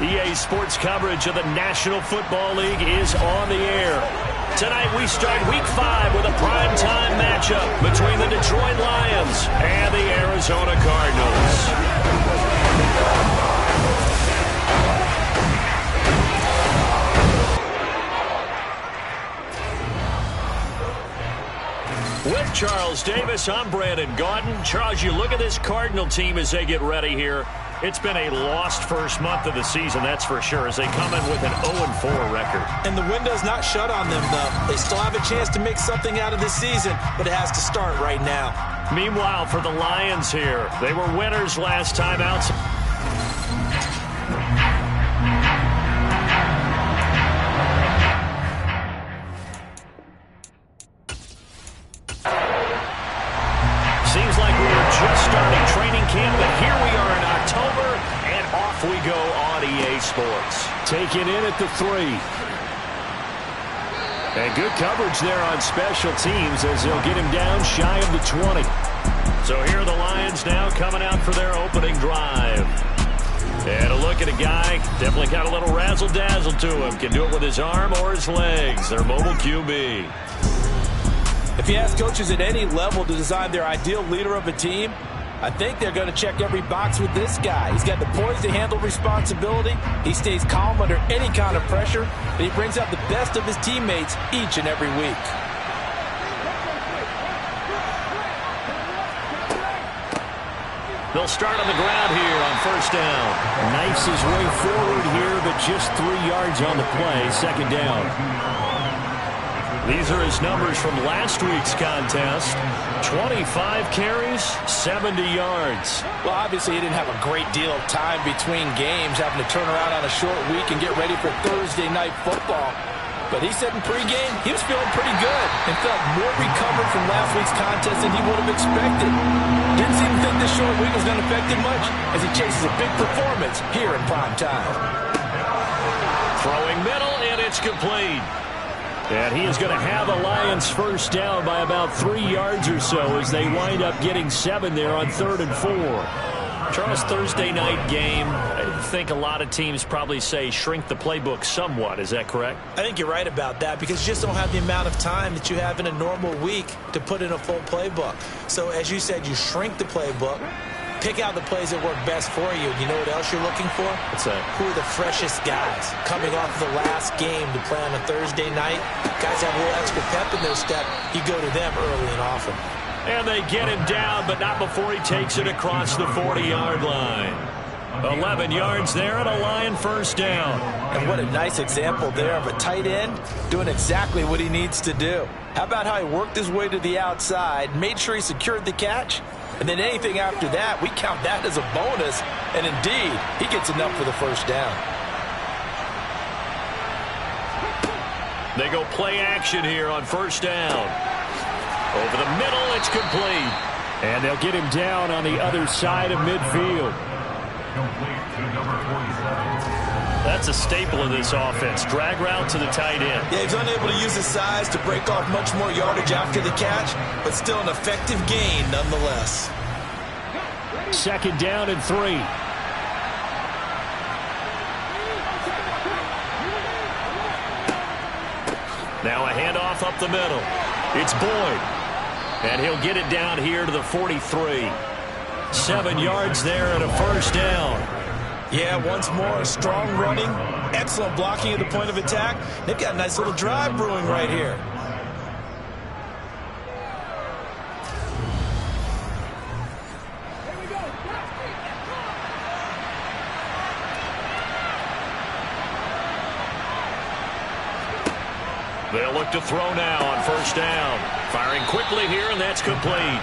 EA Sports coverage of the National Football League is on the air. Tonight we start Week 5 with a primetime matchup between the Detroit Lions and the Arizona Cardinals. With Charles Davis, I'm Brandon Gaudin. Charles, you look at this Cardinal team as they get ready here. It's been a lost first month of the season, that's for sure, as they come in with an 0-4 record. And the window's not shut on them, though. They still have a chance to make something out of this season, but it has to start right now. Meanwhile, for the Lions here, they were winners last time out. Seems like we were just starting training camp, but here we are in October, and off we go on EA Sports. Taking in at the 3. And good coverage there on special teams as they'll get him down shy of the 20. So here are the Lions now coming out for their opening drive. And a look at a guy, definitely got a little razzle-dazzle to him. Can do it with his arm or his legs. Their mobile QB. If you ask coaches at any level to design their ideal leader of a team, I think they're going to check every box with this guy. He's got the poise to handle responsibility. He stays calm under any kind of pressure, and he brings out the best of his teammates each and every week. They'll start on the ground here on first down. Knifes his way forward here, but just 3 yards on the play, second down. These are his numbers from last week's contest. 25 carries, 70 yards. Well, obviously he didn't have a great deal of time between games, having to turn around on a short week and get ready for Thursday night football. But he said in pregame he was feeling pretty good and felt more recovered from last week's contest than he would have expected. Didn't seem to think this short week was going to affect him much as he chases a big performance here in prime time. Throwing middle, and it's complete. And he is going to have the Lions first down by about 3 yards or so as they wind up getting 7 there on 3rd and 4. Charles, Thursday night game, I think a lot of teams probably say shrink the playbook somewhat. Is that correct? I think you're right about that because you just don't have the amount of time that you have in a normal week to put in a full playbook. So as you said, you shrink the playbook. Pick out the plays that work best for you. You know what else you're looking for? What's that? Who are the freshest guys coming off the last game to play on a Thursday night? Guys have a little extra pep in their step. You go to them early and often. And they get him down, but not before he takes it across the 40-yard line. 11 yards there and a Lion first down. And what a nice example there of a tight end doing exactly what he needs to do. How about how he worked his way to the outside, made sure he secured the catch, and then anything after that, we count that as a bonus. And indeed, he gets enough for the first down. They go play action here on first down. Over the middle, it's complete. And they'll get him down on the other side of midfield. That's a staple of this offense. Drag route to the tight end. Yeah, he's unable to use his size to break off much more yardage after the catch, but still an effective gain nonetheless. Second down and 3. Now a handoff up the middle. It's Boyd. And he'll get it down here to the 43. 7 yards there and a first down. Yeah, once more, strong running, excellent blocking at the point of attack. They've got a nice little drive brewing right here. They'll look to throw now on first down. Firing quickly here, and that's complete.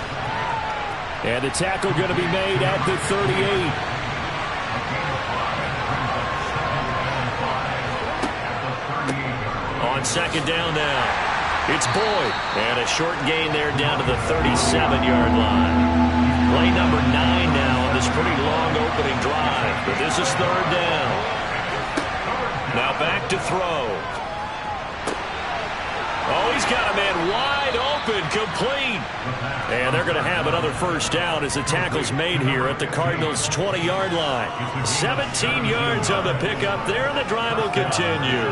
And the tackle going to be made at the 38. On second down now, it's Boyd. And a short gain there down to the 37-yard line. Play number 9 now on this pretty long opening drive. But this is third down. Now back to throw. Oh, he's got a man wide open, complete. And they're going to have another first down as the tackle's made here at the Cardinals' 20-yard line. 17 yards on the pickup there, and the drive will continue.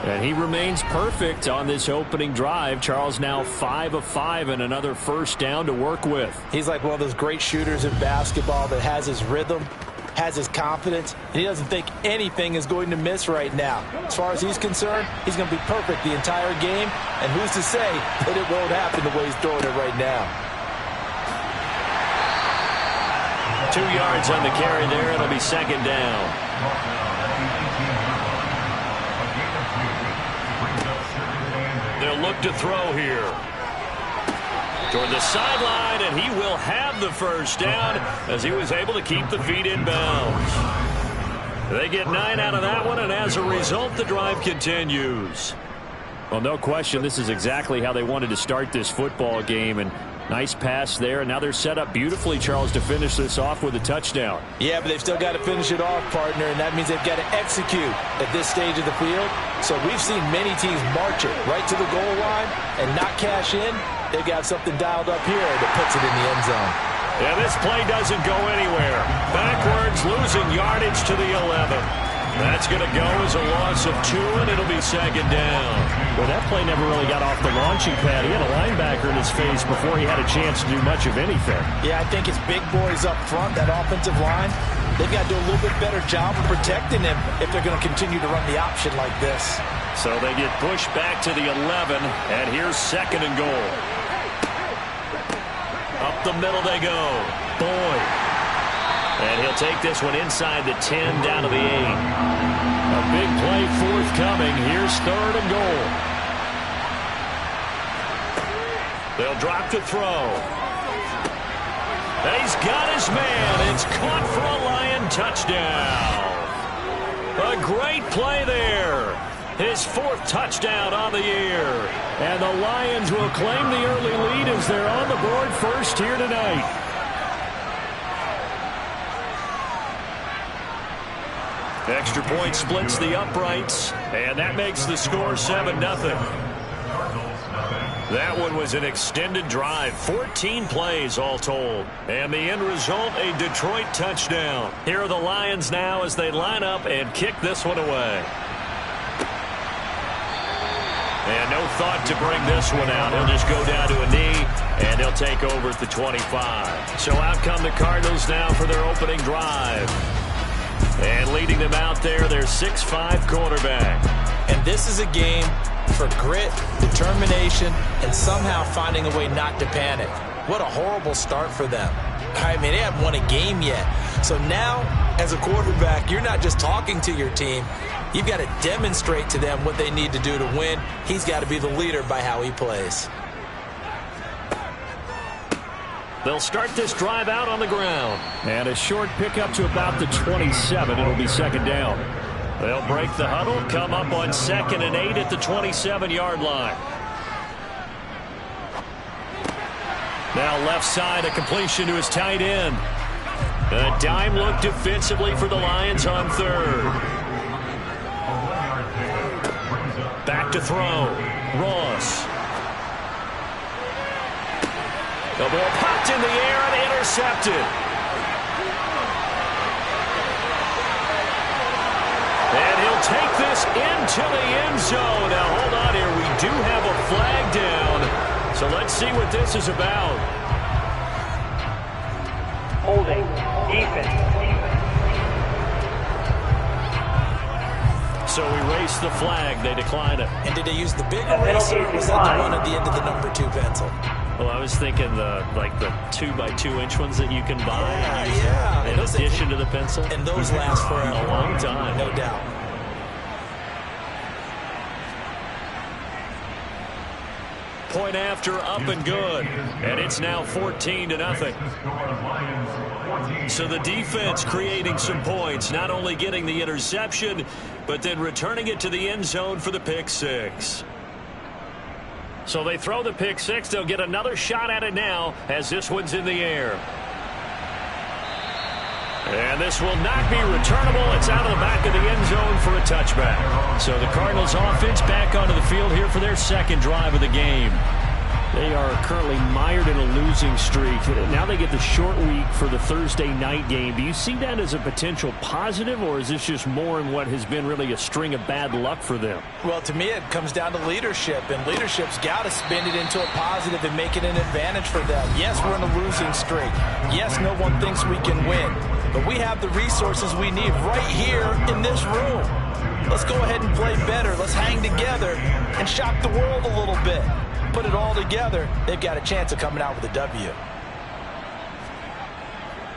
And he remains perfect on this opening drive. Charles now 5 of 5 and another first down to work with. He's like one of those great shooters in basketball that has his rhythm, has his confidence, and he doesn't think anything is going to miss right now. As far as he's concerned, he's going to be perfect the entire game, and who's to say that it won't happen the way he's throwing it right now. 2 yards on the carry there. It'll be second down. They'll look to throw here. Toward the sideline, and he will have the first down as he was able to keep the feet in bounds. They get 9 out of that one, and as a result, the drive continues. Well, no question, this is exactly how they wanted to start this football game, and nice pass there, and now they're set up beautifully, Charles, to finish this off with a touchdown. Yeah, but they've still got to finish it off, partner, and that means they've got to execute at this stage of the field. So we've seen many teams march it right to the goal line and not cash in. They've got something dialed up here that puts it in the end zone. Yeah, this play doesn't go anywhere. Backwards, losing yardage to the 11. That's going to go as a loss of 2, and it'll be second down. Well, that play never really got off the launching pad. He had a linebacker in his face before he had a chance to do much of anything. Yeah, I think it's big boys up front, that offensive line. They've got to do a little bit better job of protecting him if they're going to continue to run the option like this. So they get pushed back to the 11, and here's second and goal. Up the middle they go. Boyd. And he'll take this one inside the 10 down to the 8. A big play forthcoming. Here's third and goal. They'll drop to throw. And he's got his man. It's caught for a Lion touchdown. A great play there. His 4th touchdown on the year. And the Lions will claim the early lead as they're on the board first here tonight. Extra point splits the uprights, and that makes the score 7-0. That one was an extended drive, 14 plays all told. And the end result, a Detroit touchdown. Here are the Lions now as they line up and kick this one away. And no thought to bring this one out. He'll just go down to a knee, and they'll take over at the 25. So out come the Cardinals now for their opening drive. And leading them out there, their 6'5" quarterback. And this is a game for grit, determination, and somehow finding a way not to panic. What a horrible start for them. I mean, they haven't won a game yet. So now, as a quarterback, you're not just talking to your team. You've got to demonstrate to them what they need to do to win. He's got to be the leader by how he plays. They'll start this drive out on the ground. And a short pickup to about the 27. It'll be second down. They'll break the huddle, come up on 2nd and 8 at the 27-yard line. Now left side, a completion to his tight end. A dime look defensively for the Lions on 3rd. Back to throw. Ross. The ball popped in the air and intercepted. And he'll take this into the end zone. Now, hold on here. We do have a flag down. So let's see what this is about. Holding. Defense. So we race the flag. They decline it. And did they use the big eraser, or was that the one at the end of the number 2 pencil? Well, I was thinking the 2x2-inch ones that you can buy. Yeah. In addition to the pencil. And those last forever. A long time. No doubt. Point after, up and good. And it's now 14-0. So the defense creating some points, not only getting the interception, but then returning it to the end zone for the pick 6. So they throw the pick 6. They'll get another shot at it now as this one's in the air. And this will not be returnable. It's out of the back of the end zone for a touchback. So the Cardinals offense back onto the field here for their second drive of the game. They are currently mired in a losing streak. Now they get the short week for the Thursday night game. Do you see that as a potential positive, or is this just more in what has been really a string of bad luck for them? Well, to me, it comes down to leadership, and leadership's got to spin it into a positive and make it an advantage for them. Yes, we're in a losing streak. Yes, no one thinks we can win, but we have the resources we need right here in this room. Let's go ahead and play better. Let's hang together and shock the world a little bit. Put it all together, they've got a chance of coming out with a W.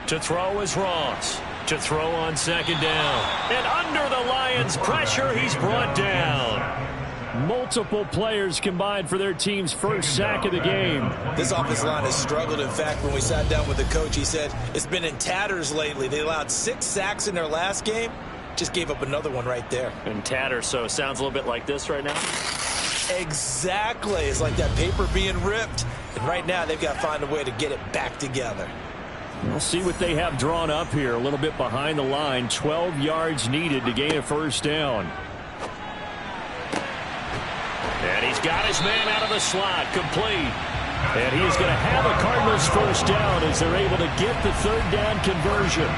To throw is Ross. To throw on second down. And under the Lions' pressure, he's brought down. Multiple players combined for their team's first sack of the game. This offensive line has struggled. In fact, when we sat down with the coach, he said it's been in tatters lately. They allowed 6 sacks in their last game. Just gave up another one right there. In tatters, so it sounds a little bit like this right now. Exactly. It's like that paper being ripped. And right now, they've got to find a way to get it back together. We'll see what they have drawn up here. A little bit behind the line. 12 yards needed to gain a first down. And he's got his man out of the slot. Complete. And he is going to have a Cardinals first down as they're able to get the third down conversion.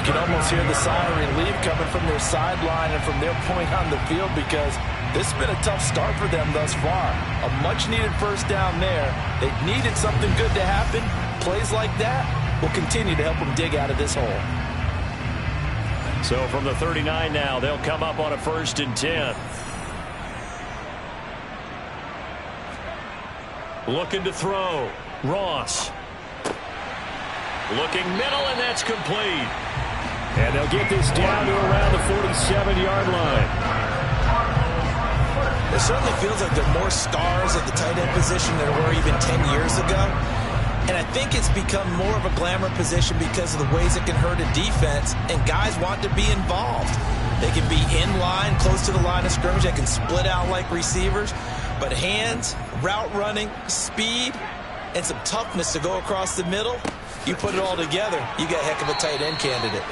You can almost hear the sigh of relief coming from their sideline and from their point on the field, because this has been a tough start for them thus far. A much-needed first down there. They needed something good to happen. Plays like that will continue to help them dig out of this hole. So from the 39 now, they'll come up on a 1st and 10. Looking to throw. Ross. Looking middle, and that's complete. And they'll get this down to around the 47-yard line. It certainly feels like there are more stars at the tight end position than there were even 10 years ago. And I think it's become more of a glamour position because of the ways it can hurt a defense, and guys want to be involved. They can be in line, close to the line of scrimmage. They can split out like receivers. But hands, route running, speed, and some toughness to go across the middle, you put it all together, you got a heck of a tight end candidate.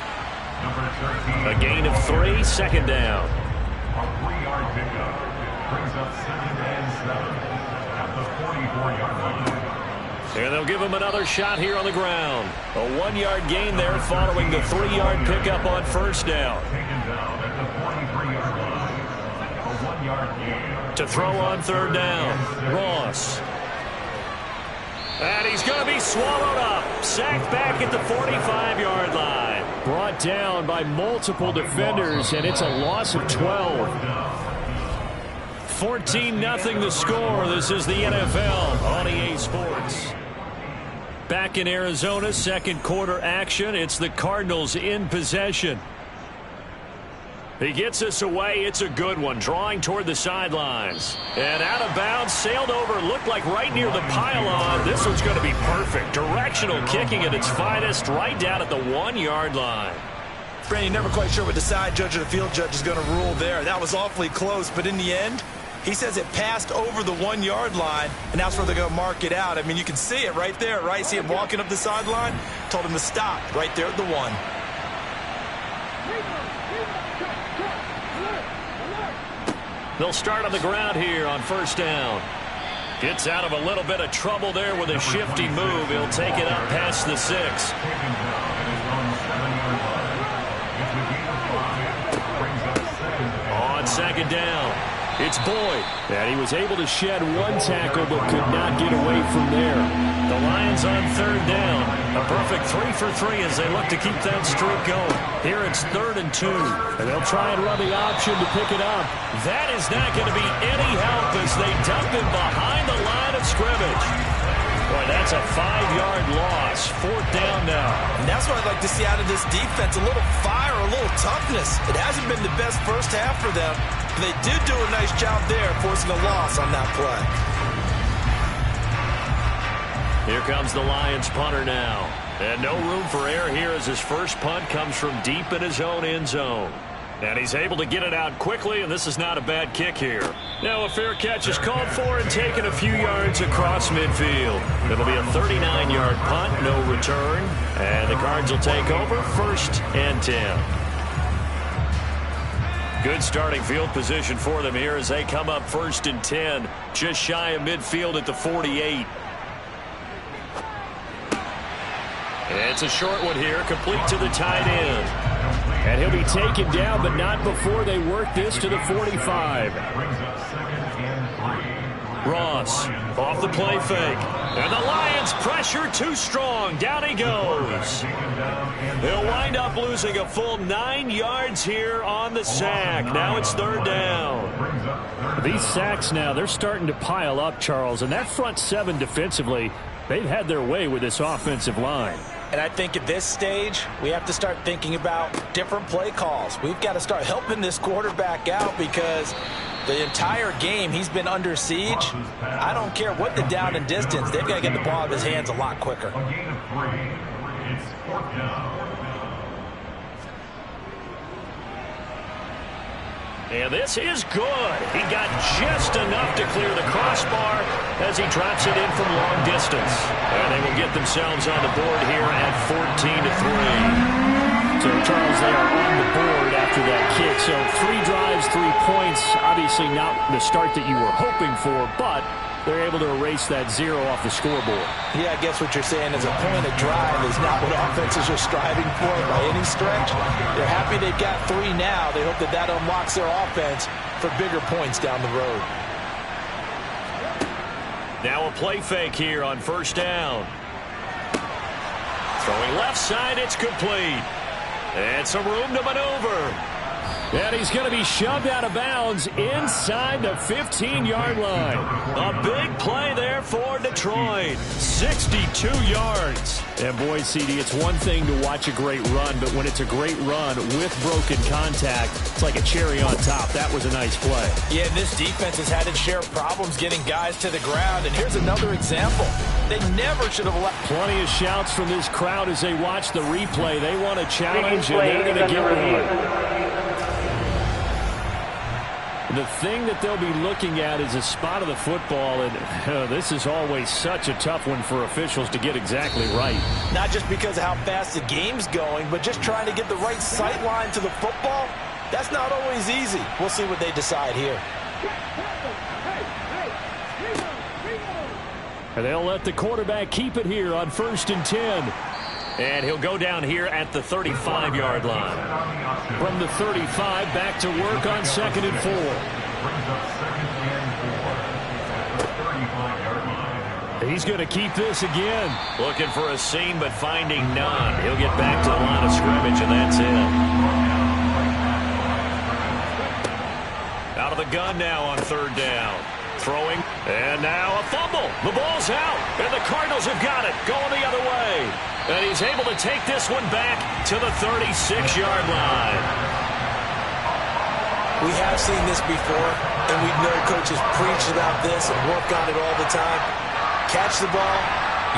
A gain of 3, second down. A 3-yard pickup brings up 2nd and 7 at the 44-yard line. And they'll give him another shot here on the ground. A 1-yard gain there following the 3-yard pickup on first down. Taken down at the 43-yard line. A 1-yard gain. To throw on third down, Ross. And he's going to be swallowed up. Sacked back at the 45-yard line. Brought down by multiple defenders, and it's a loss of 12. 14-0 the score. This is the NFL on EA Sports. Back in Arizona, second quarter action. It's the Cardinals in possession. He gets us away. It's a good one. Drawing toward the sidelines. And out of bounds, sailed over, looked like right near the pylon. This one's going to be perfect. Directional kicking at its finest, right down at the 1-yard line. Brandon, never quite sure what the side judge or the field judge is going to rule there. That was awfully close, but in the end, he says it passed over the 1-yard line, and that's where they're going to mark it out. I mean, you can see it right there, right? See him walking up the sideline? Told him to stop right there at the 1. They'll start on the ground here on first down. Gets out of a little bit of trouble there with a shifty move. He'll take it up past the 6. On second down, it's Boyd. And he was able to shed 1 tackle but could not get away from there. The Lions on third down. A perfect 3 for 3 as they look to keep that streak going. Here it's 3rd and 2. And they'll try and run the option to pick it up. That is not going to be any help as they dump him behind the line of scrimmage. Boy, that's a 5-yard loss. 4th down now. And that's what I'd like to see out of this defense. A little fire, a little toughness. It hasn't been the best first half for them, but they did do a nice job there forcing a loss on that play. Here comes the Lions punter now. And no room for error here as his first punt comes from deep in his own end zone. And he's able to get it out quickly, and this is not a bad kick here. Now a fair catch is called for and taken a few yards across midfield. It'll be a 39-yard punt, no return. And the Cards will take over, 1st and 10. Good starting field position for them here as they come up 1st and 10, just shy of midfield at the 48. It's a short one here, complete to the tight end. And he'll be taken down, but not before they work this to the 45. Ross off the play fake. And the Lions pressure too strong. Down he goes. They'll wind up losing a full 9 yards here on the sack. Now it's 3rd down. These sacks now, they're starting to pile up, Charles. And that front 7 defensively, they've had their way with this offensive line. And I think at this stage, we have to start thinking about different play calls. We've got to start helping this quarterback out because the entire game he's been under siege. I don't care what the down and distance. They've got to get the ball out of his hands a lot quicker. A gain of 3. It's 4th down. And this is good. He got just enough to clear the crossbar as he drops it in from long distance. And they will get themselves on the board here at 14-3. So, Charles, they are on the board after that kick. So 3 drives, 3 points. Obviously not the start that you were hoping for, but they're able to erase that 0 off the scoreboard. Yeah, I guess what you're saying is a point of drive is not what offenses are striving for by any stretch. They're happy they've got 3 now. They hope that that unlocks their offense for bigger points down the road. Now a play fake here on 1st down. Throwing left side, it's complete. And some room to maneuver. And he's going to be shoved out of bounds inside the 15-yard line. A big play there for Detroit. 62 yards. And boy, CD, it's one thing to watch a great run, but when it's a great run with broken contact, it's like a cherry on top. That was a nice play. Yeah, and this defense has had its share of problems getting guys to the ground. And here's another example. They never should have left. Plenty of shouts from this crowd as they watch the replay. They want a challenge, and they're going to get one. The thing that they'll be looking at is a spot of the football, and this is always such a tough one for officials to get exactly right. Not just because of how fast the game's going, but just trying to get the right sight line to the football. That's not always easy. We'll see what they decide here. And they'll let the quarterback keep it here on 1st and 10. And he'll go down here at the 35-yard line. From the 35, back to work on 2nd and 4. He's going to keep this again. Looking for a seam, but finding none. He'll get back to the line of scrimmage, and that's it. Out of the gun now on 3rd down. Throwing, and now a fumble. The ball's out, and the Cardinals have got it. Going the other way. And he's able to take this one back to the 36-yard line. We have seen this before, and we know coaches preach about this and work on it all the time. Catch the ball.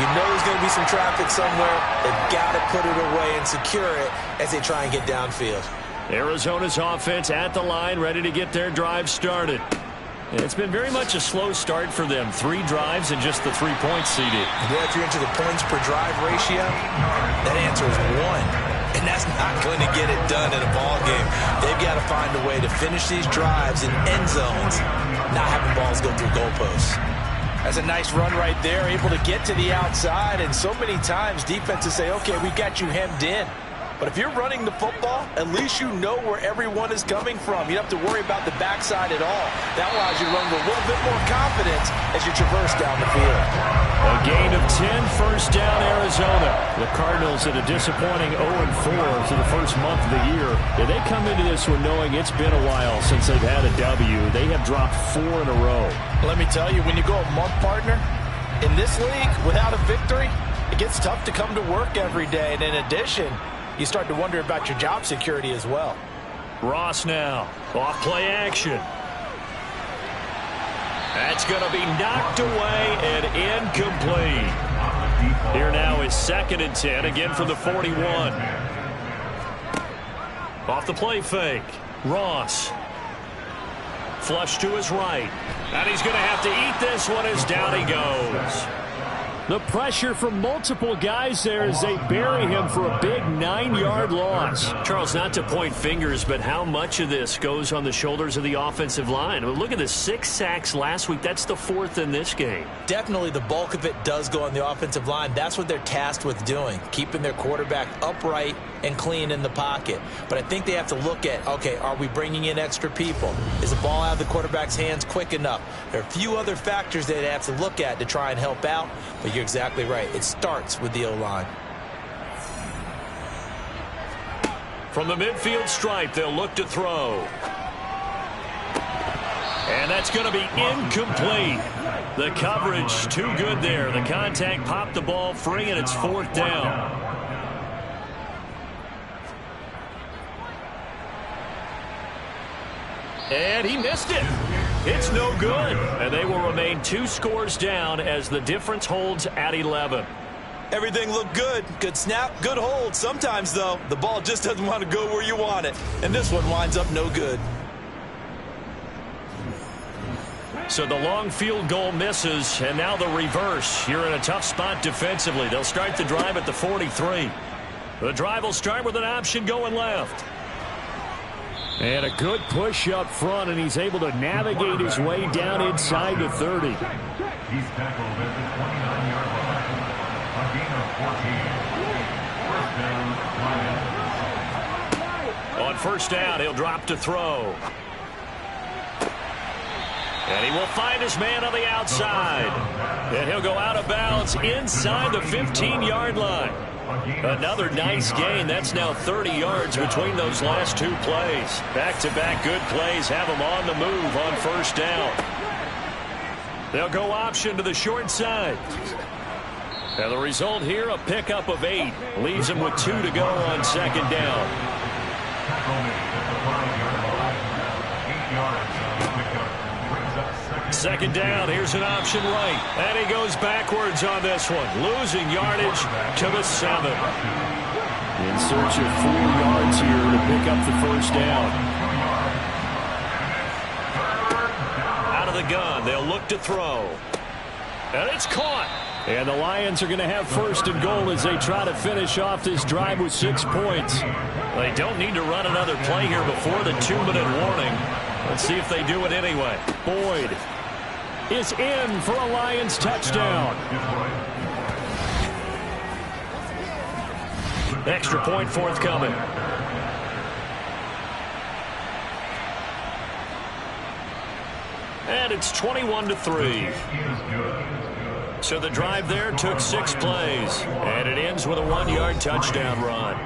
You know there's going to be some traffic somewhere. They've got to put it away and secure it as they try and get downfield. Arizona's offense at the line, ready to get their drive started. It's been very much a slow start for them. 3 drives and just the 3 points CD. Boy, if you're into the points per drive ratio, that answer is 1. And that's not going to get it done in a ball game. They've got to find a way to finish these drives in end zones, not having balls go through goalposts. That's a nice run right there, able to get to the outside. And so many times defenses say, okay, we got you hemmed in. But if you're running the football, at least you know where everyone is coming from. You don't have to worry about the backside at all. That allows you to run with a little bit more confidence as you traverse down the field. A gain of 10, 1st down, Arizona. The Cardinals at a disappointing 0-4 to the first month of the year. Yeah, they come into this one knowing it's been a while since they've had a W. They have dropped 4 in a row. Let me tell you, when you go a month, partner, in this league, without a victory, it gets tough to come to work every day. And in addition, you start to wonder about your job security as well. Ross now, off play action. That's going to be knocked away and incomplete. Here now is 2nd and 10, again from the 41. Off the play fake. Ross. Flush to his right. And he's going to have to eat this one as down he goes. The pressure from multiple guys there as they bury him for a big 9-yard loss. Charles, not to point fingers, but how much of this goes on the shoulders of the offensive line? I mean, look at the 6 sacks last week. That's the 4th in this game. Definitely the bulk of it does go on the offensive line. That's what they're tasked with doing, keeping their quarterback upright and clean in the pocket. But I think they have to look at, okay, are we bringing in extra people? Is the ball out of the quarterback's hands quick enough? There are a few other factors they have to look at to try and help out, but you're exactly right. It starts with the O-line. From the midfield stripe, they'll look to throw. And that's going to be incomplete. The coverage too good there. The contact popped the ball free, and it's 4th down. And he missed it. It's no good. And they will remain 2 scores down as the difference holds at 11. Everything looked good. Good snap, good hold. Sometimes, though, the ball just doesn't want to go where you want it. And this one winds up no good. So the long field goal misses, and now the reverse. You're in a tough spot defensively. They'll start the drive at the 43. The drive will start with an option going left. And a good push up front, and he's able to navigate his way down inside the 30. He's tackled at the 29-yard line. A gain of 14. First down, Lions. On first down, he'll drop to throw. And he will find his man on the outside. And he'll go out of bounds inside the 15-yard line. Another nice gain. That's now 30 yards between those last 2 plays. Back-to-back good plays have them on the move on first down. They'll go option to the short side. And the result here, a pickup of 8. Leaves them with 2 to go on second down. Second down, here's an option right. And he goes backwards on this one, losing yardage to the 7. In search of 4 yards here to pick up the first down. Out of the gun, they'll look to throw. And it's caught. And the Lions are going to have first and goal as they try to finish off this drive with 6 points. They don't need to run another play here before the 2-minute warning. Let's see if they do it anyway. Boyd is in for a Lions touchdown. Extra point forthcoming. And it's 21-3. So the drive there took 6 plays. And it ends with a 1-yard touchdown run.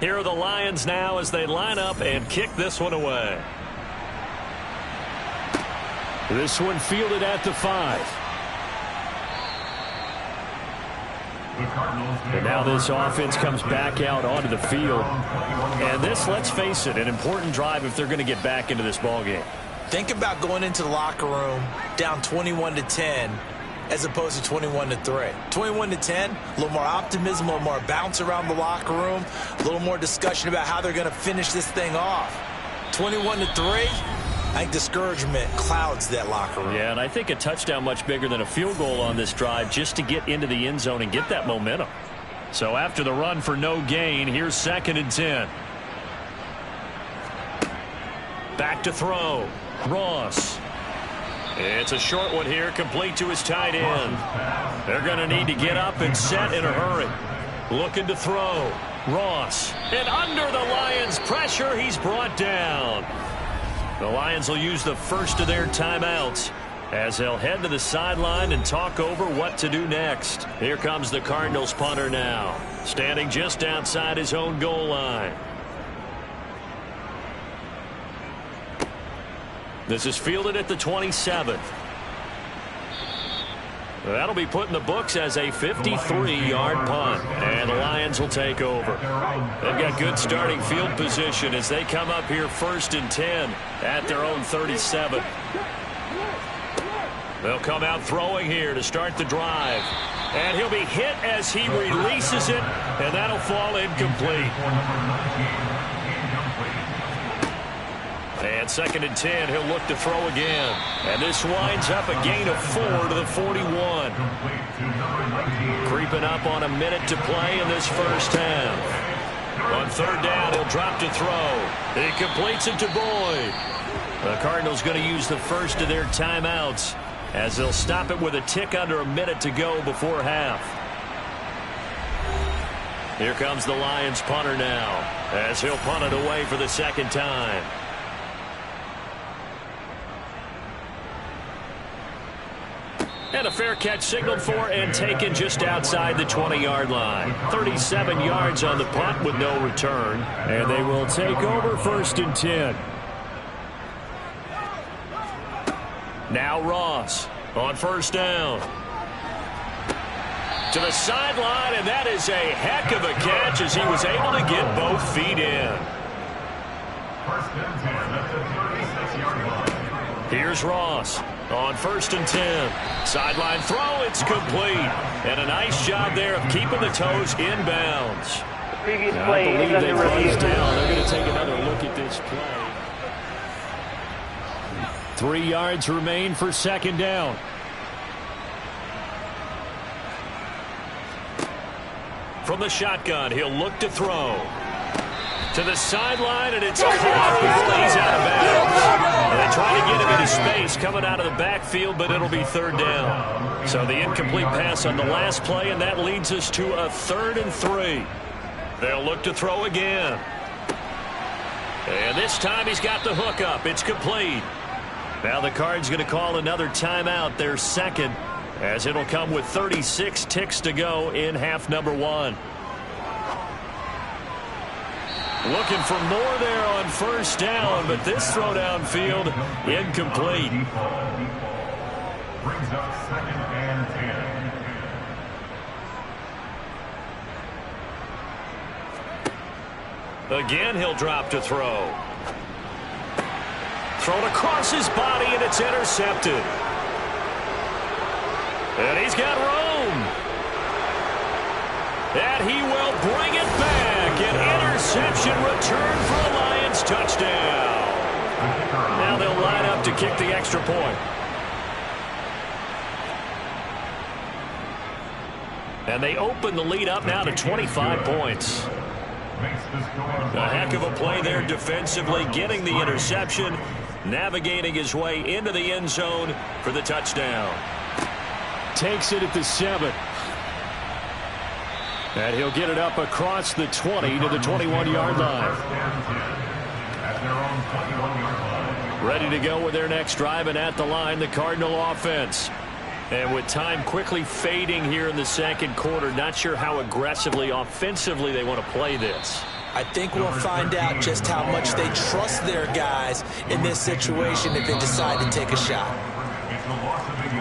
Here are the Lions now as they line up and kick this one away. This one fielded at the 5. And now this offense comes back out onto the field. And this, let's face it, an important drive if they're going to get back into this ballgame. Think about going into the locker room down 21-10 as opposed to 21-3. 21-10, a little more optimism, a little more bounce around the locker room, a little more discussion about how they're going to finish this thing off. 21-3, I think discouragement clouds that locker room. Yeah, and I think a touchdown much bigger than a field goal on this drive just to get into the end zone and get that momentum. So after the run for no gain, here's 2nd and 10. Back to throw. Ross. It's a short one here, complete to his tight end. They're going to need to get up and set in a hurry. Looking to throw. Ross. And under the Lions' pressure, he's brought down. The Lions will use the first of their timeouts as they'll head to the sideline and talk over what to do next. Here comes the Cardinals punter now, standing just outside his own goal line. This is fielded at the 27th. That'll be put in the books as a 53-yard punt, and the Lions will take over. They've got good starting field position as they come up here 1st and 10 at their own 37. They'll come out throwing here to start the drive, and he'll be hit as he releases it, and that'll fall incomplete. And 2nd and 10, he'll look to throw again. And this winds up a gain of 4 to the 41. Creeping up on a minute to play in this first half. On 3rd down, he'll drop to throw. He completes it to Boyd. The Cardinals going to use the first of their timeouts as they'll stop it with a tick under a minute to go before half. Here comes the Lions punter now as he'll punt it away for the 2nd time. And a fair catch signaled for and taken just outside the 20-yard line. 37 yards on the punt with no return. And they will take over 1st and 10. Now Ross on 1st down. To the sideline, and that is a heck of a catch as he was able to get both feet in. 1st and 10 at the 36-yard line. Here's Ross on 1st and 10. Sideline throw, it's complete. And a nice job there of keeping the toes inbounds. The previous Now, play I believe is they under review. buzzed down. They're going to take another look at this play. 3 yards remain for 2nd down. From the shotgun, he'll look to throw. To the sideline, and it's caught before he's out of bounds. They try to get him into space coming out of the backfield, but it'll be 3rd down. So the incomplete pass on the last play, and that leads us to a 3rd and 3. They'll look to throw again. And this time he's got the hook up. It's complete. Now the Cards going to call another timeout, their 2nd, as it'll come with 36 ticks to go in half number 1. Looking for more there on 1st down, but this throw downfield incomplete. Brings up 2nd and 10. Again, he'll drop to throw. Thrown across his body, and it's intercepted. And he's got room. And he will bring it back. An interception return for a Lions touchdown. Now they'll line up to kick the extra point. And they open the lead up now to 25 points. A heck of a play there defensively, getting the interception, navigating his way into the end zone for the touchdown. Takes it at the 7. And he'll get it up across the 20 to the 21-yard line. Ready to go with their next drive, and at the line, the Cardinal offense. And with time quickly fading here in the 2nd quarter, not sure how aggressively, offensively they want to play this. I think we'll find out just how much they trust their guys in this situation if they decide to take a shot.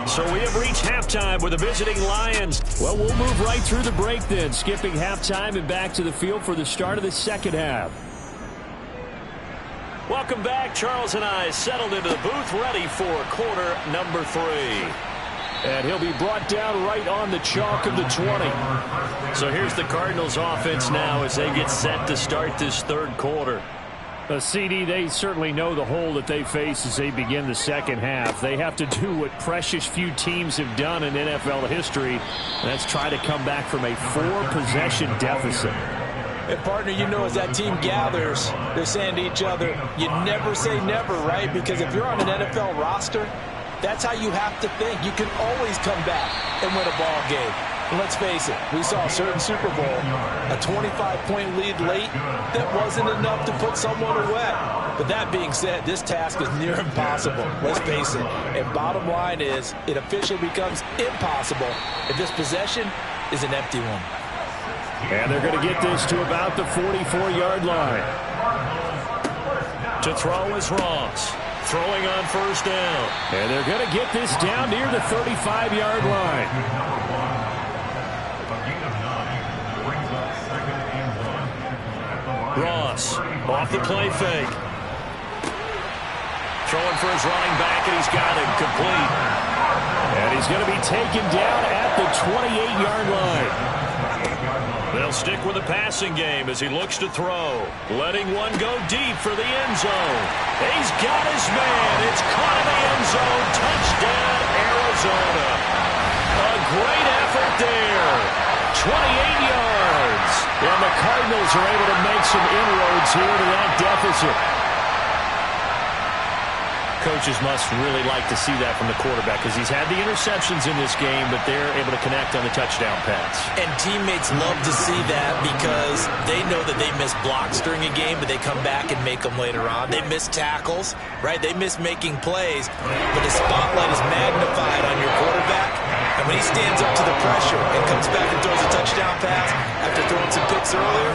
So we have reached halftime with the visiting Lions. Well, we'll move right through the break then, skipping halftime and back to the field for the start of the 2nd half. Welcome back. Charles and I settled into the booth, ready for quarter number 3. And he'll be brought down right on the chalk of the 20. So here's the Cardinals offense now as they get set to start this third quarter. CD, they certainly know the hole that they face as they begin the second half. They have to do what precious few teams have done in NFL history. And that's try to come back from a 4-possession deficit. And, partner, you know, as that team gathers, they're saying to each other, you never say never, right? Because if you're on an NFL roster, that's how you have to think. You can always come back and win a ball game. And let's face it, we saw a certain Super Bowl, a 25-point lead late that wasn't enough to put someone away. But that being said, this task is near impossible. Let's face it. And bottom line is, it officially becomes impossible if this possession is an empty one. And they're going to get this to about the 44-yard line. To throw is Ross. Throwing on first down. And they're going to get this down near the 35-yard line. Ross off the play fake. Throwing for his running back, and he's got him complete. And he's going to be taken down at the 28-yard line. They'll stick with the passing game as he looks to throw. Letting one go deep for the end zone. He's got his man. It's caught in the end zone. Touchdown, Arizona. A great effort there. 28 yards. And the Cardinals are able to make some inroads here to that deficit. Coaches must really like to see that from the quarterback because he's had the interceptions in this game, but they're able to connect on the touchdown pass. And teammates love to see that because they know that they miss blocks during a game, but they come back and make them later on. They miss tackles, right? They miss making plays, but the spotlight is magnified on your quarterback. And when he stands up to the pressure and comes back and throws a touchdown pass after throwing some picks earlier,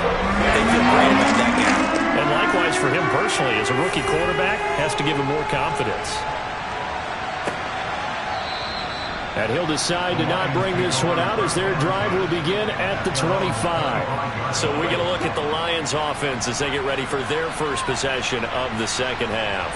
they feel great about that guy. And likewise for him personally, as a rookie quarterback, has to give him more confidence. And he'll decide to not bring this one out as their drive will begin at the 25. So we get a look at the Lions offense as they get ready for their first possession of the second half.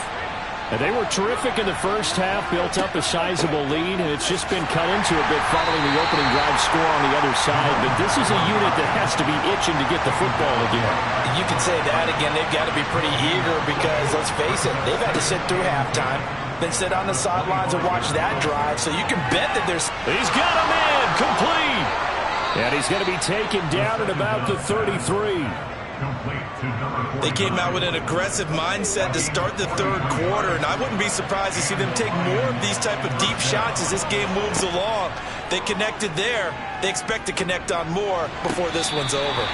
And they were terrific in the first half, built up a sizable lead, and it's just been cut into a bit following the opening drive score on the other side. But this is a unit that has to be itching to get the football again. You can say that again. They've got to be pretty eager because, let's face it, they've had to sit through halftime, then sit on the sidelines and watch that drive. So you can bet that there's... He's got him in, complete. And he's going to be taken down at about the 33. They came out with an aggressive mindset to start the third quarter, and I wouldn't be surprised to see them take more of these type of deep shots as this game moves along. They connected there. They expect to connect on more before this one's over.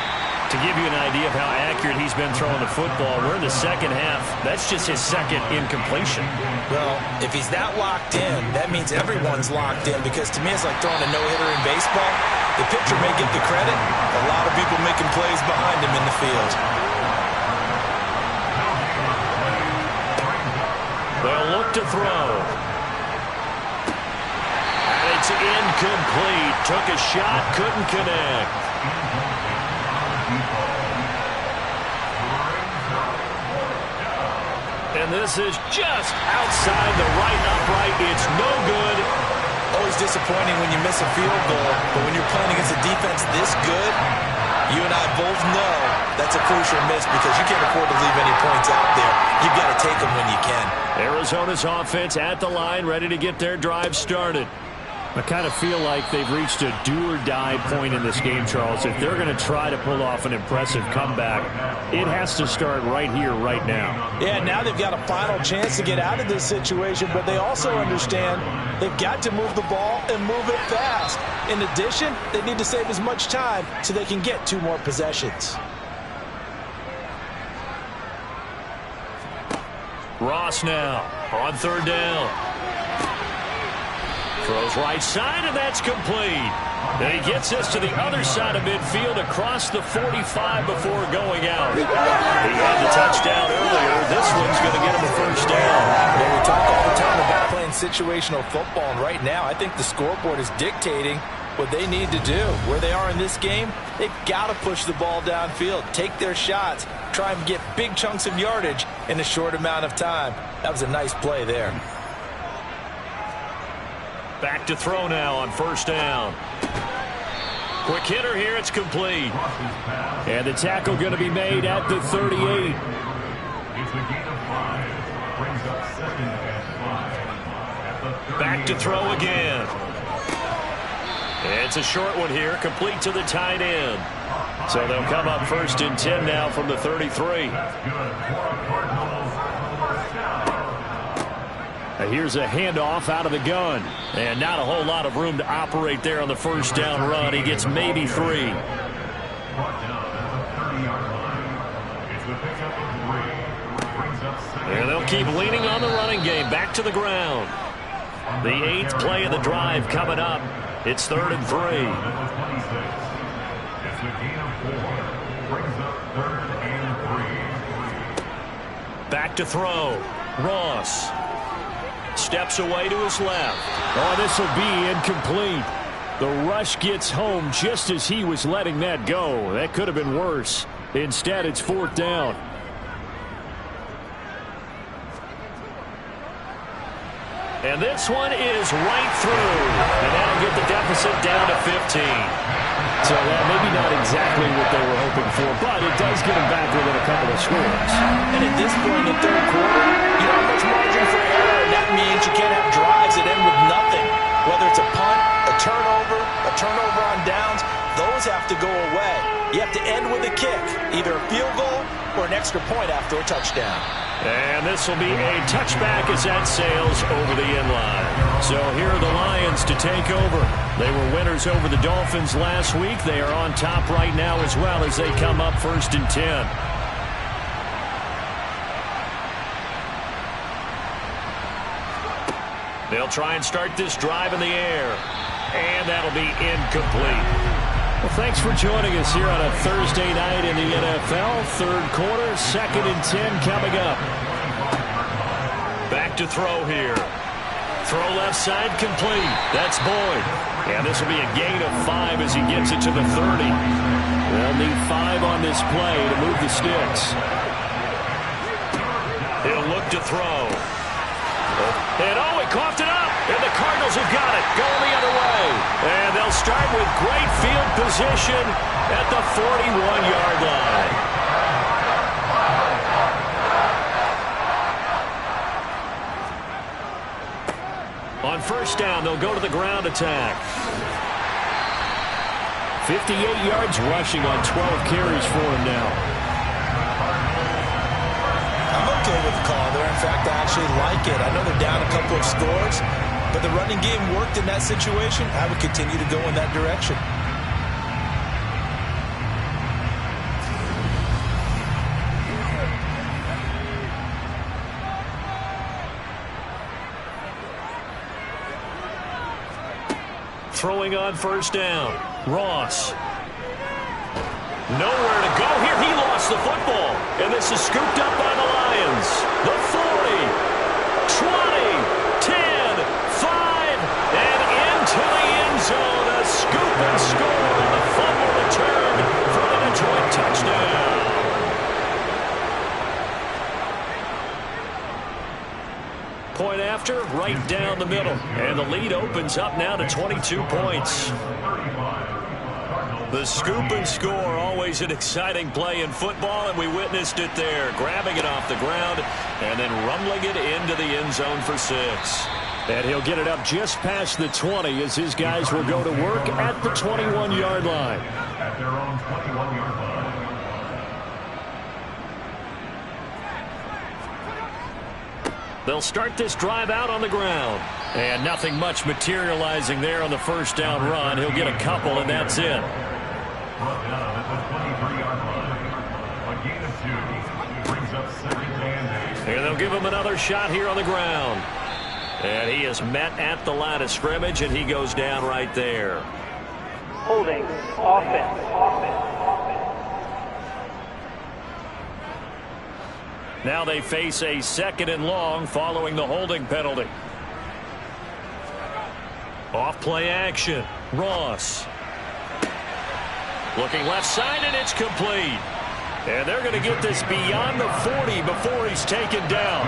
To give you an idea of how accurate he's been throwing the football, we're in the second half. That's just his second incompletion. Well, if he's that locked in, that means everyone's locked in, because to me it's like throwing a no-hitter in baseball. The pitcher may get the credit, a lot of people making plays behind him in the field. They'll look to throw. And it's incomplete. Took a shot, couldn't connect. And this is just outside the right upright. It's no good. Always disappointing when you miss a field goal, but when you're playing against a defense this good, you and I both know that's a crucial miss because you can't afford to leave any points out there. You've got to take them when you can. Arizona's offense at the line, ready to get their drive started. I kind of feel like they've reached a do-or-die point in this game, Charles. If they're going to try to pull off an impressive comeback, it has to start right here, right now. Yeah, now they've got a final chance to get out of this situation, but they also understand they've got to move the ball and move it fast. In addition, they need to save as much time so they can get 2 more possessions. Ross now on third down. Throws right side, and that's complete. And he gets this to the other side of midfield across the 45 before going out. He had the touchdown earlier. This one's going to get him a first down. Well, we talk all the time about playing situational football, and right now I think the scoreboard is dictating what they need to do. Where they are in this game, they've got to push the ball downfield, take their shots, try and get big chunks of yardage in a short amount of time. That was a nice play there. Back to throw now on first down. Quick hitter here. It's complete. And the tackle going to be made at the 38. It's a gain of 5. Brings up 2nd and 5. Back to throw again. It's a short one here, complete to the tight end. So they'll come up 1st and 10 now from the 33. Here's a handoff out of the gun. And not a whole lot of room to operate there on the first down run. He gets maybe 3. And they'll keep leaning on the running game. Back to the ground. The 8th play of the drive coming up. It's 3rd and 3. It's a gain of 4. Brings up 3rd and 3. Back to throw. Ross steps away to his left. Oh, this will be incomplete. The rush gets home just as he was letting that go. That could have been worse. Instead, it's 4th down. And this one is right through. And that'll get the deficit down to 15. So maybe not exactly what they were hoping for, but it does get them back within a couple of scores. And at this point in the 3rd quarter, you don't have much margin for error, and that means you can't have drives that end with nothing. Whether it's a punt, a turnover on downs, those have to go away. You have to end with a kick, either a field goal or an extra point after a touchdown. And this will be a touchback as that sails over the end line. So here are the Lions to take over. They were winners over the Dolphins last week. They are on top right now as well as they come up 1st and 10. They'll try and start this drive in the air. And that'll be incomplete. Well, thanks for joining us here on a Thursday night in the NFL. 3rd quarter, 2nd and 10 coming up. Back to throw here. Throw left side complete. That's Boyd. And this will be a gain of 5 as he gets it to the 30. They'll need 5 on this play to move the sticks. He'll look to throw. And he coughed it up. And the Cardinals have got it. Going the other way. And they'll start with great field position at the 41-yard line. On first down, they'll go to the ground attack. 58 yards rushing on 12 carries for him now. I'm okay with the call there. In fact, I actually like it. I know they're down a couple of scores, but the running game worked in that situation. I would continue to go in that direction. Throwing on first down. Ross. Nowhere to go here. He lost the football. And this is scooped up by the Lions. The 40, 20, 10, 5, and into the end zone. A scoop and score on the fumble return for the Detroit touchdown. Point after, right down the middle. And the lead opens up now to 22 points. The scoop and score, always an exciting play in football, and we witnessed it there. Grabbing it off the ground and then rumbling it into the end zone for 6. And he'll get it up just past the 20 as his guys will go to work at the 21-yard line. At their own 21-yard line. They'll start this drive out on the ground. And nothing much materializing there on the first down run. He'll get a couple, and that's it. Brought down at the 23-yard line. A gain of 2. Brings up 2nd and 8. And they'll give him another shot here on the ground. And he is met at the line of scrimmage, and he goes down right there. Holding. Offense. Now they face a 2nd and long following the holding penalty. Off play action. Ross. Looking left side, and it's complete. And they're going to get this beyond the 40 before he's taken down.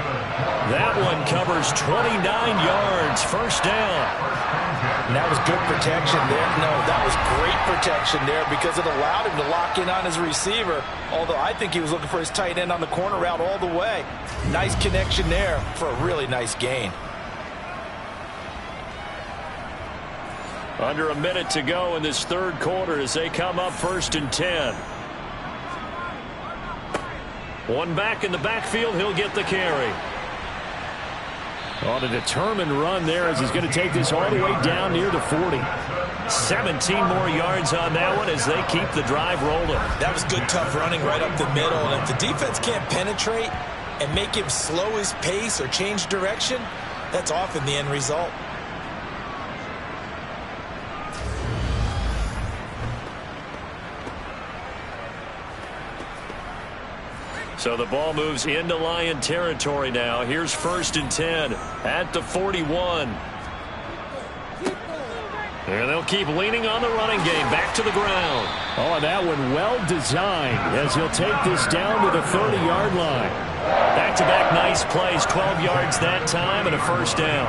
That one covers 29 yards. First down. And that was good protection there. No, that was great protection there because it allowed him to lock in on his receiver. Although I think he was looking for his tight end on the corner route all the way. Nice connection there for a really nice gain. Under a minute to go in this third quarter as they come up 1st and 10. One back in the backfield, he'll get the carry. On a determined run there as he's going to take this all the way down near the 40. 17 more yards on that one as they keep the drive rolling. That was good, tough running right up the middle. And if the defense can't penetrate and make him slow his pace or change direction, that's often the end result. So the ball moves into Lion territory now. Here's 1st and 10 at the 41. And they'll keep leaning on the running game. Back to the ground. Oh, and that one well designed as he'll take this down to the 30-yard line. Back-to-back nice plays. 12 yards that time and a first down.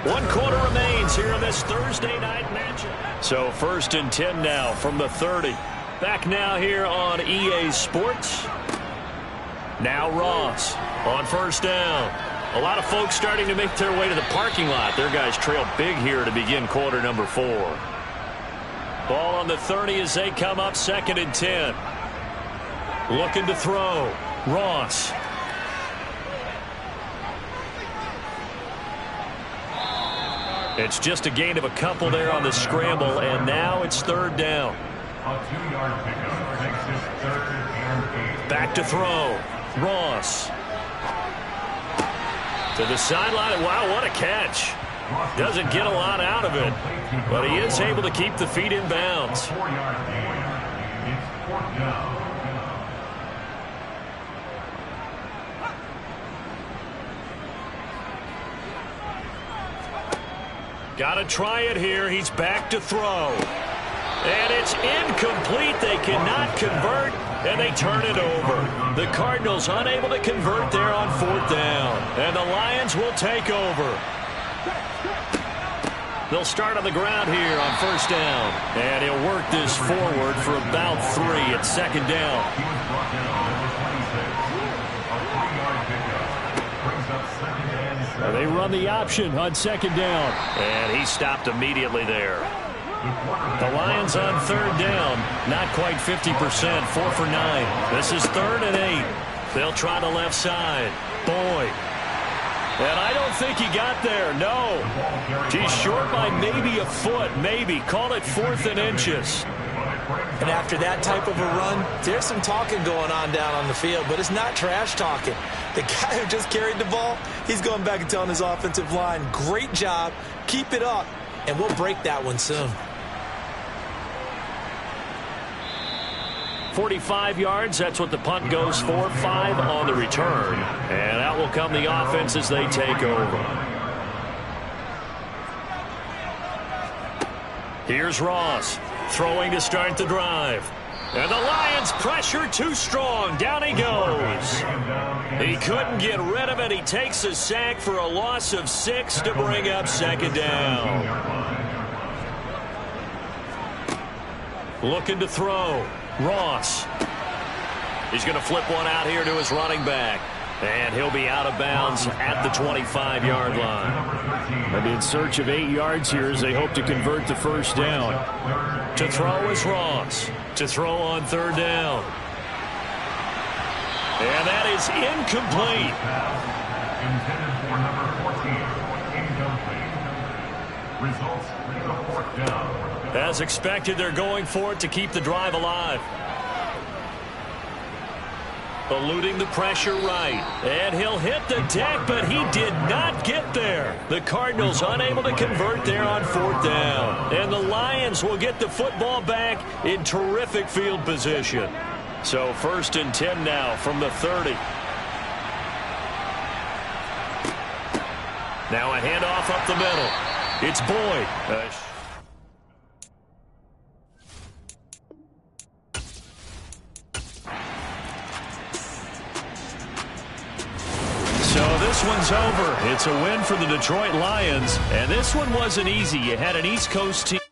One quarter remains here in this Thursday night matchup. So 1st and 10 now from the 30. Back now here on EA Sports. Now Ross on first down. A lot of folks starting to make their way to the parking lot. Their guys trail big here to begin quarter number 4. Ball on the 30 as they come up 2nd and 10. Looking to throw. Ross. It's just a gain of a couple there on the scramble, and now it's 3rd down. A 2-yard pickup makes this 3rd and 8. Back to throw. Ross. To the sideline. Wow, what a catch. Doesn't get a lot out of it, but he is able to keep the feet in bounds. 4-yard gain. It's 4th down. Got to try it here. He's back to throw. And it's incomplete. They cannot convert, and they turn it over. The Cardinals unable to convert there on 4th down. And the Lions will take over. They'll start on the ground here on 1st down. And he'll work this forward for about 3 at 2nd down. He was brought down number 26. A 3-yard pickup brings up 2nd and 7. They run the option on 2nd down. And he stopped immediately there. The Lions on 3rd down. Not quite 50%. 4 for 9. This is 3rd and 8. They'll try the left side. Boyd. And I don't think he got there. No. He's short by maybe a foot. Maybe. Call it 4th and inches. And after that type of a run, there's some talking going on down on the field, but it's not trash talking. The guy who just carried the ball, he's going back and telling his offensive line, great job, keep it up, and we'll break that one soon. 45 yards, that's what the punt goes for. 5 on the return. And out will come the offense as they take over. Here's Ross, throwing to start the drive. And the Lions pressure too strong. Down he goes. He couldn't get rid of it. He takes a sack for a loss of 6 to bring up 2nd down. Looking to throw. Ross. He's going to flip one out here to his running back. And he'll be out of bounds at the 25-yard line. And in search of 8 yards here as they hope to convert the first down. To throw is Ross. To throw on 3rd down. And that is incomplete. Intended for number 14. Incomplete. Results, the 4th down. As expected, they're going for it to keep the drive alive. Eluding the pressure right. And he'll hit the deck, but he did not get there. The Cardinals unable to convert there on 4th down. And the Lions will get the football back in terrific field position. So 1st and 10 now from the 30. Now a handoff up the middle. It's Boyd. So this one's over. It's a win for the Detroit Lions, and this one wasn't easy. You had an East Coast team.